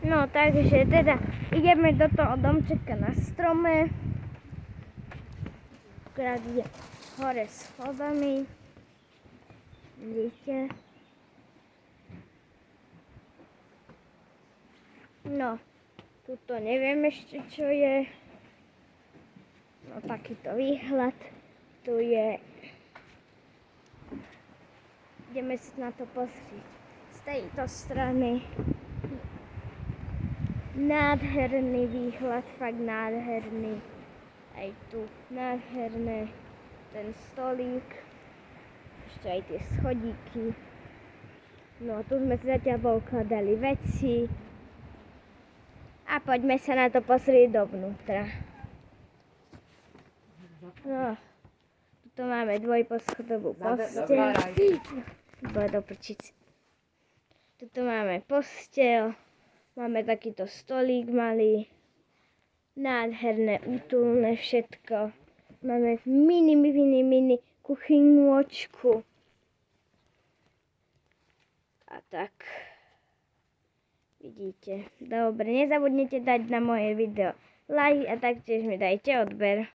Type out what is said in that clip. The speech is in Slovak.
No takže teda ideme do toho domčeka na strome. Akurát ide hore schodami. Vidíte? No, tuto neviem ešte čo je. No takýto výhľad tu je. Ideme si na to pozrieť z tejto strany. Nádherný výhľad, fakt nádherný. Aj tu nádherné, ten stolík, ešte aj tie schodíky. No tu sme si zatiaľ poukladali veci a poďme sa na to pozrieť dovnútra. No, tu máme dvojposchodovú posteľ. Bude do prčici. Tuto máme posteľ, máme takýto stolík malý. Nádherné, útulné všetko. Máme mini kuchynôčku. A tak. Vidíte. Dobre, nezabudnite dať na moje video like a taktiež mi dajte odber.